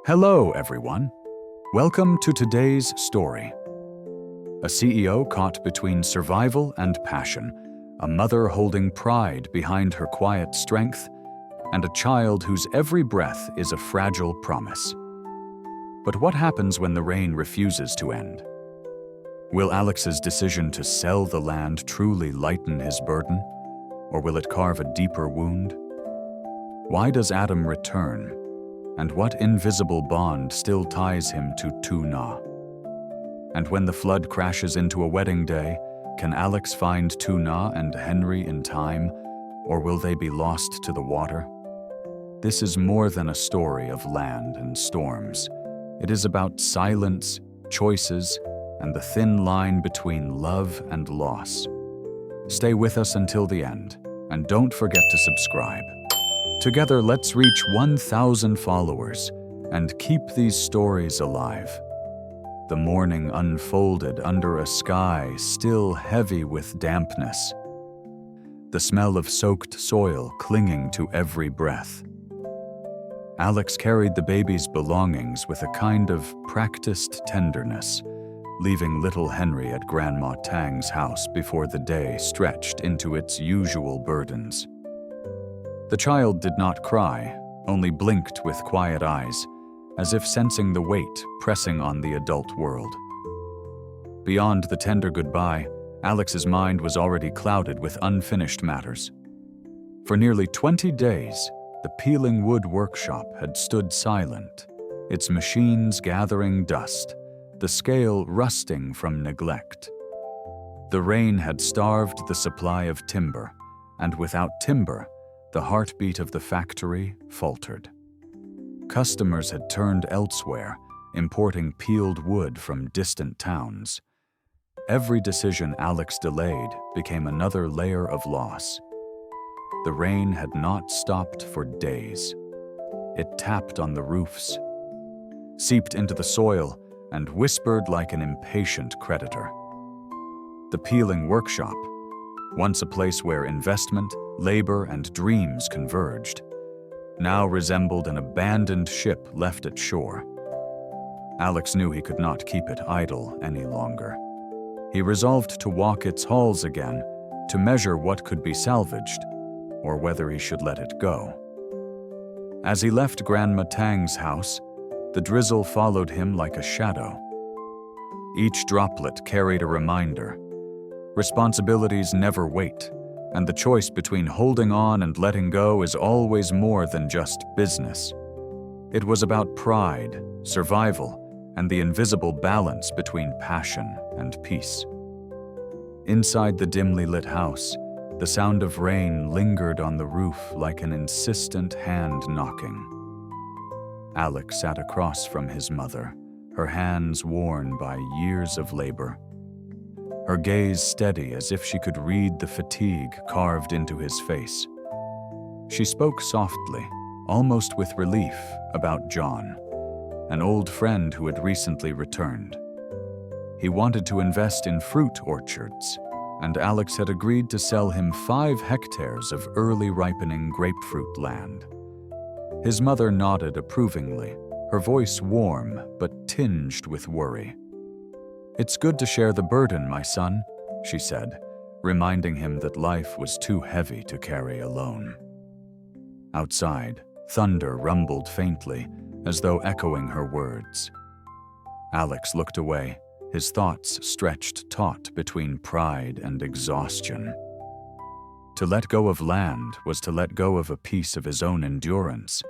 Hello, everyone. Welcome to today's story. A CEO caught between survival and passion, a mother holding pride behind her quiet strength, and a child whose every breath is a fragile promise. But what happens when the rain refuses to end? Will Alex's decision to sell the land truly lighten his burden, or will it carve a deeper wound? Why does Adam return? And what invisible bond still ties him to Tuna? And when the flood crashes into a wedding day, can Alex find Tuna and Henry in time, or will they be lost to the water? This is more than a story of land and storms. It is about silence, choices, and the thin line between love and loss. Stay with us until the end, and don't forget to subscribe. Together, let's reach 1,000 followers and keep these stories alive. The morning unfolded under a sky still heavy with dampness, the smell of soaked soil clinging to every breath. Alex carried the baby's belongings with a kind of practiced tenderness, leaving little Henry at Grandma Tang's house before the day stretched into its usual burdens. The child did not cry, only blinked with quiet eyes, as if sensing the weight pressing on the adult world. Beyond the tender goodbye, Alex's mind was already clouded with unfinished matters. For nearly 20 days, the peeling wood workshop had stood silent, its machines gathering dust, the scale rusting from neglect. The rain had starved the supply of timber, and without timber, the heartbeat of the factory faltered. Customers had turned elsewhere, importing peeled wood from distant towns. Every decision Alex delayed became another layer of loss. The rain had not stopped for days. It tapped on the roofs, seeped into the soil, and whispered like an impatient creditor. The peeling workshop, once a place where investment, labor, and dreams converged, now resembled an abandoned ship left at shore. Alex knew he could not keep it idle any longer. He resolved to walk its halls again, to measure what could be salvaged, or whether he should let it go. As he left Grandma Tang's house, the drizzle followed him like a shadow. Each droplet carried a reminder. Responsibilities never wait, and the choice between holding on and letting go is always more than just business. It was about pride, survival, and the invisible balance between passion and peace. Inside the dimly lit house, the sound of rain lingered on the roof like an insistent hand knocking. Alex sat across from his mother, her hands worn by years of labor, her gaze steady as if she could read the fatigue carved into his face. She spoke softly, almost with relief, about John, an old friend who had recently returned. He wanted to invest in fruit orchards, and Alex had agreed to sell him 5 hectares of early ripening grapefruit land. His mother nodded approvingly, her voice warm but tinged with worry. "It's good to share the burden, my son," she said, reminding him that life was too heavy to carry alone. Outside, thunder rumbled faintly, as though echoing her words. Alex looked away, his thoughts stretched taut between pride and exhaustion. To let go of land was to let go of a piece of his own endurance,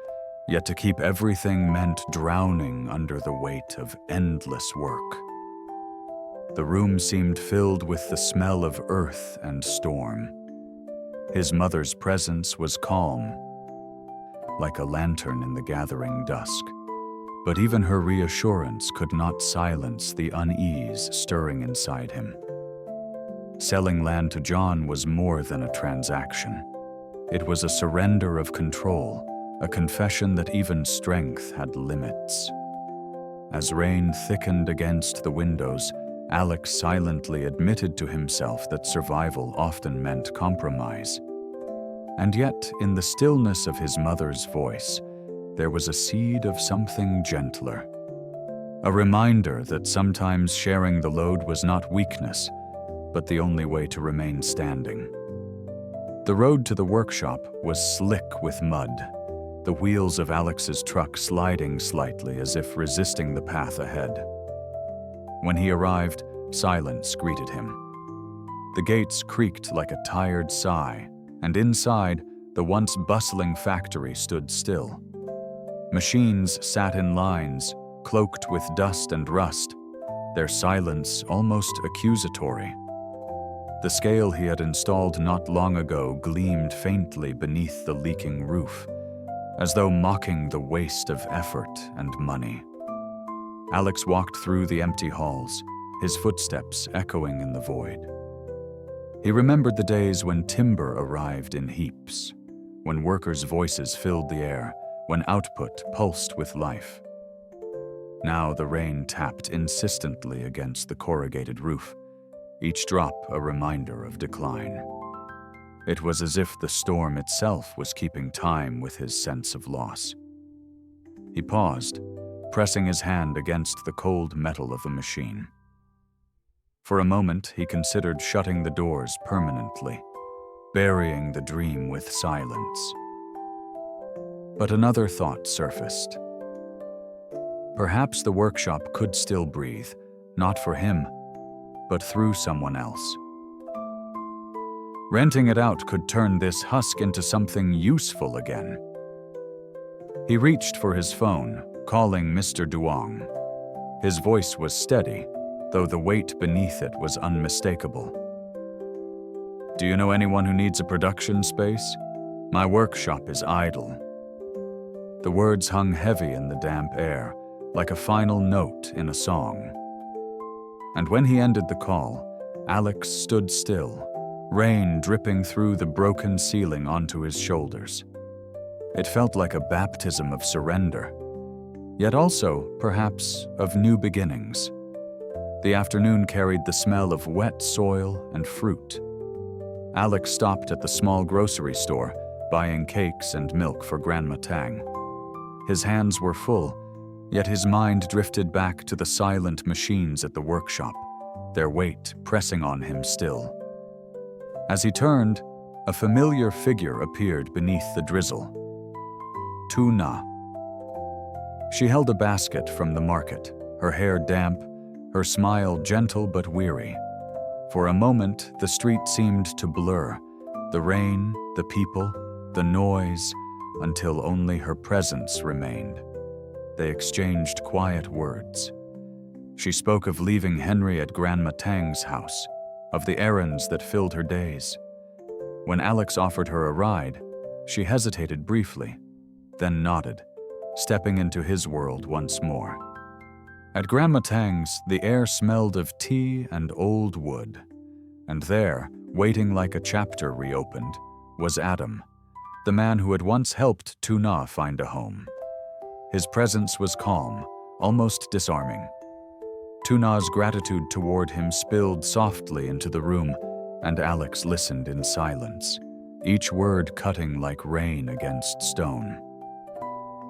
yet to keep everything meant drowning under the weight of endless work. The room seemed filled with the smell of earth and storm. His mother's presence was calm, like a lantern in the gathering dusk. But even her reassurance could not silence the unease stirring inside him. Selling land to John was more than a transaction. It was a surrender of control, a confession that even strength had limits. As rain thickened against the windows, Alex silently admitted to himself that survival often meant compromise. And yet, in the stillness of his mother's voice, there was a seed of something gentler. A reminder that sometimes sharing the load was not weakness, but the only way to remain standing. The road to the workshop was slick with mud, the wheels of Alex's truck sliding slightly as if resisting the path ahead. When he arrived, silence greeted him. The gates creaked like a tired sigh, and inside, the once bustling factory stood still. Machines sat in lines, cloaked with dust and rust, their silence almost accusatory. The scale he had installed not long ago gleamed faintly beneath the leaking roof, as though mocking the waste of effort and money. Alex walked through the empty halls, his footsteps echoing in the void. He remembered the days when timber arrived in heaps, when workers' voices filled the air, when output pulsed with life. Now the rain tapped insistently against the corrugated roof, each drop a reminder of decline. It was as if the storm itself was keeping time with his sense of loss. He paused, pressing his hand against the cold metal of the machine. For a moment, he considered shutting the doors permanently, burying the dream with silence. But another thought surfaced. Perhaps the workshop could still breathe, not for him, but through someone else. Renting it out could turn this husk into something useful again. He reached for his phone, calling Mr. Duong. His voice was steady, though the weight beneath it was unmistakable. "Do you know anyone who needs a production space? My workshop is idle." The words hung heavy in the damp air, like a final note in a song. And when he ended the call, Alex stood still, rain dripping through the broken ceiling onto his shoulders. It felt like a baptism of surrender, yet also, perhaps, of new beginnings. The afternoon carried the smell of wet soil and fruit. Alex stopped at the small grocery store, buying cakes and milk for Grandma Tang. His hands were full, yet his mind drifted back to the silent machines at the workshop, their weight pressing on him still. As he turned, a familiar figure appeared beneath the drizzle. Tuna. She held a basket from the market, her hair damp, her smile gentle but weary. For a moment, the street seemed to blur, the rain, the people, the noise, until only her presence remained. They exchanged quiet words. She spoke of leaving Henry at Grandma Tang's house, of the errands that filled her days. When Alex offered her a ride, she hesitated briefly, then nodded, stepping into his world once more. At Grandma Tang's, the air smelled of tea and old wood. And there, waiting like a chapter reopened, was Adam, the man who had once helped Tuna find a home. His presence was calm, almost disarming. Tuna's gratitude toward him spilled softly into the room, and Alex listened in silence, each word cutting like rain against stone.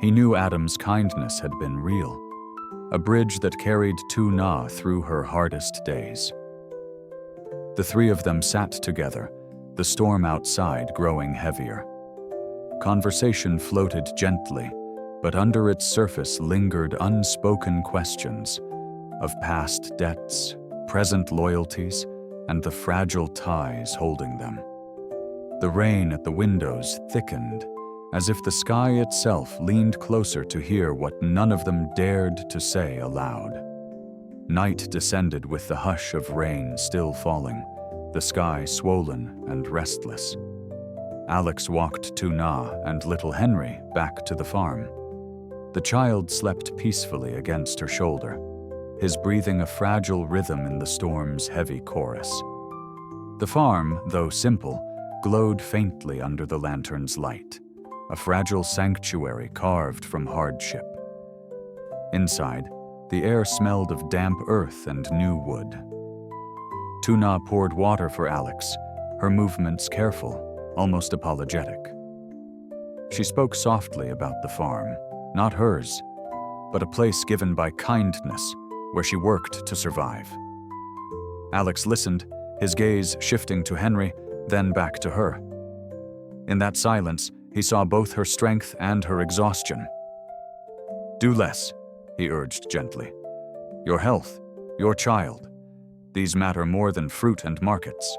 He knew Adam's kindness had been real, a bridge that carried Tuna through her hardest days. The three of them sat together, the storm outside growing heavier. Conversation floated gently, but under its surface lingered unspoken questions of past debts, present loyalties, and the fragile ties holding them. The rain at the windows thickened, as if the sky itself leaned closer to hear what none of them dared to say aloud. Night descended with the hush of rain still falling, the sky swollen and restless. Alex walked Tuna and little Henry back to the farm. The child slept peacefully against her shoulder, his breathing a fragile rhythm in the storm's heavy chorus. The farm, though simple, glowed faintly under the lantern's light, a fragile sanctuary carved from hardship. Inside, the air smelled of damp earth and new wood. Tuna poured water for Alex, her movements careful, almost apologetic. She spoke softly about the farm, not hers, but a place given by kindness where she worked to survive. Alex listened, his gaze shifting to Henry, then back to her. In that silence, he saw both her strength and her exhaustion. "Do less," he urged gently. "Your health, your child, these matter more than fruit and markets."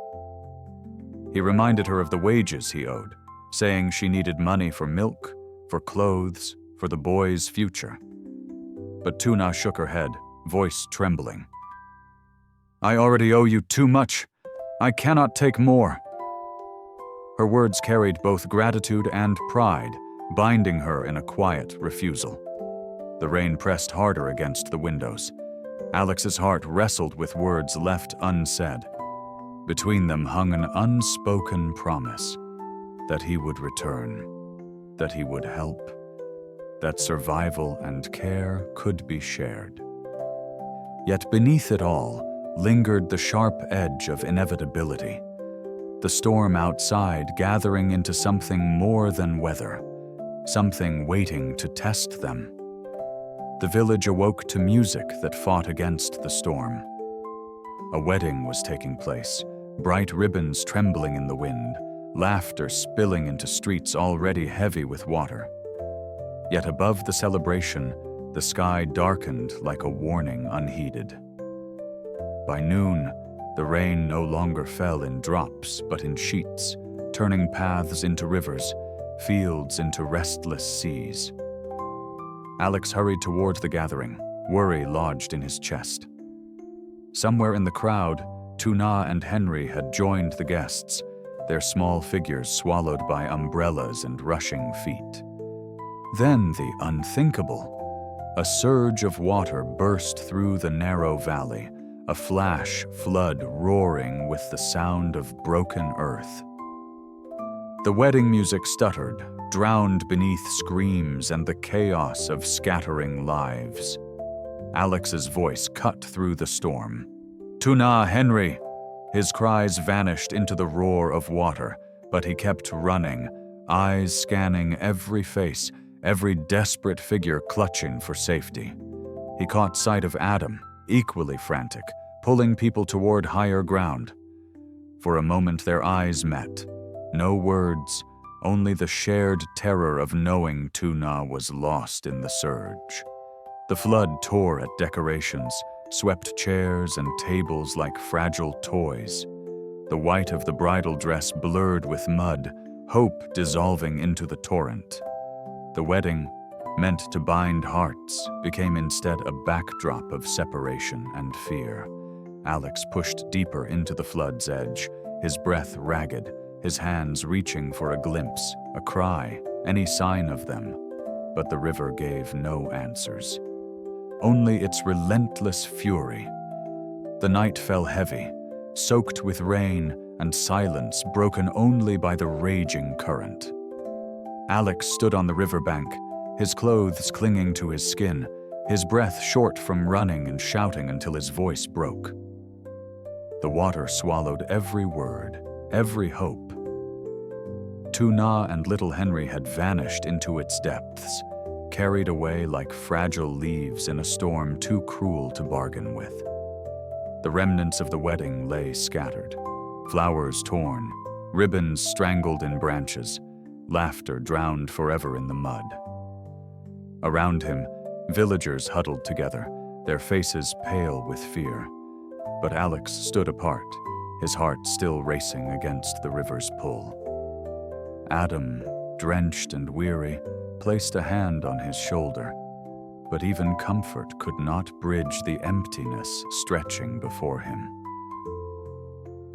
He reminded her of the wages he owed, saying she needed money for milk, for clothes, for the boy's future. But Tuna shook her head, voice trembling. "I already owe you too much. I cannot take more." Her words carried both gratitude and pride, binding her in a quiet refusal. The rain pressed harder against the windows. Alex's heart wrestled with words left unsaid. Between them hung an unspoken promise that he would return, that he would help, that survival and care could be shared. Yet beneath it all lingered the sharp edge of inevitability, the storm outside gathering into something more than weather, something waiting to test them. The village awoke to music that fought against the storm. A wedding was taking place, bright ribbons trembling in the wind, laughter spilling into streets already heavy with water. Yet above the celebration, the sky darkened like a warning unheeded. By noon, the rain no longer fell in drops but in sheets, turning paths into rivers, fields into restless seas. Alex hurried toward the gathering, worry lodged in his chest. Somewhere in the crowd, Tuna and Henry had joined the guests, their small figures swallowed by umbrellas and rushing feet. Then the unthinkable. A surge of water burst through the narrow valley, a flash flood roaring with the sound of broken earth. The wedding music stuttered, drowned beneath screams and the chaos of scattering lives. Alex's voice cut through the storm. "Tuna, Henry!" His cries vanished into the roar of water, but he kept running, eyes scanning every face, every desperate figure clutching for safety. He caught sight of Adam, equally frantic, pulling people toward higher ground. For a moment their eyes met. No words, only the shared terror of knowing Tuna was lost in the surge. The flood tore at decorations, swept chairs and tables like fragile toys. The white of the bridal dress blurred with mud, hope dissolving into the torrent. The wedding, meant to bind hearts, became instead a backdrop of separation and fear. Alex pushed deeper into the flood's edge, his breath ragged, his hands reaching for a glimpse, a cry, any sign of them. But the river gave no answers. Only its relentless fury. The night fell heavy, soaked with rain and silence broken only by the raging current. Alex stood on the riverbank, his clothes clinging to his skin, his breath short from running and shouting until his voice broke. The water swallowed every word, every hope. Tuna and little Henry had vanished into its depths, carried away like fragile leaves in a storm too cruel to bargain with. The remnants of the wedding lay scattered, flowers torn, ribbons strangled in branches, laughter drowned forever in the mud. Around him, villagers huddled together, their faces pale with fear. But Alex stood apart, his heart still racing against the river's pull. Adam, drenched and weary, placed a hand on his shoulder, but even comfort could not bridge the emptiness stretching before him.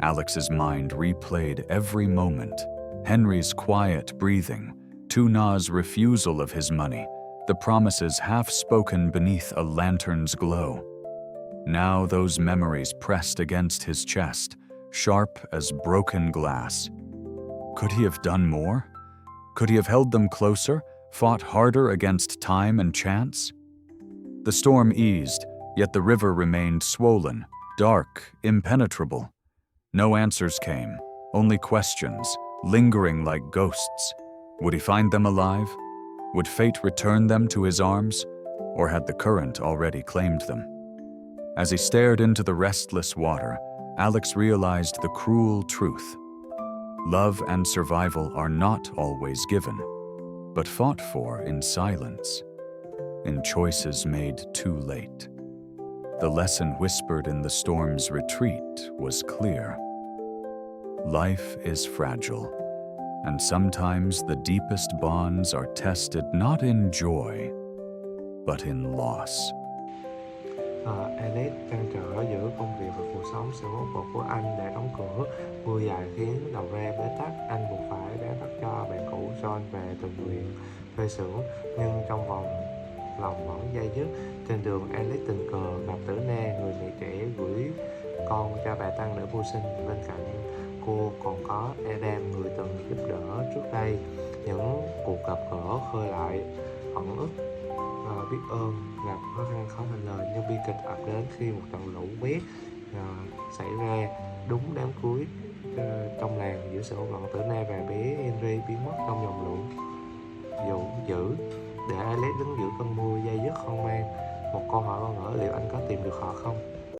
Alex's mind replayed every moment, Henry's quiet breathing, Tuna's refusal of his money, the promises half-spoken beneath a lantern's glow. Now those memories pressed against his chest, sharp as broken glass. Could he have done more? Could he have held them closer, fought harder against time and chance? The storm eased, yet the river remained swollen, dark, impenetrable. No answers came, only questions, lingering like ghosts. Would he find them alive? Would fate return them to his arms, or had the current already claimed them? As he stared into the restless water, Alex realized the cruel truth. Love and survival are not always given, but fought for in silence, in choices made too late. The lesson whispered in the storm's retreat was clear. Life is fragile, and sometimes the deepest bonds are tested not in joy, but in loss. Alex trăn trở giữa công việc và cuộc sống. Sự mốt phục của anh để đóng cửa. Mưa dài khiến đầu ra bế tắc. Anh buộc phải bán bắt cho bạn cũ John về tình nguyện thuê xưởng, nhưng trong lòng vẫn dây dứt. Trên đường, Alex tình cờ gặp Tử Na, người mẹ trẻ gửi con cho bà Tăng để mưu sinh. Bên cạnh cô còn có Adam, người từng giúp đỡ trước đây. Những cuộc gặp gỡ khơi lại ẩn ức biết ơn, gặp khó khăn khó thành lời. Nhưng bi kịch ập đến khi một trận lũ quét xảy ra đúng đám cưới trong làng. Giữa sự hỗn loạn, Tử Na và bé Henry biến mất trong dòng lũ dữ, để Alex đứng giữa cơn mưa dây dứt hoang mang. Một câu hỏi ngỡ, liệu anh có tìm được họ không?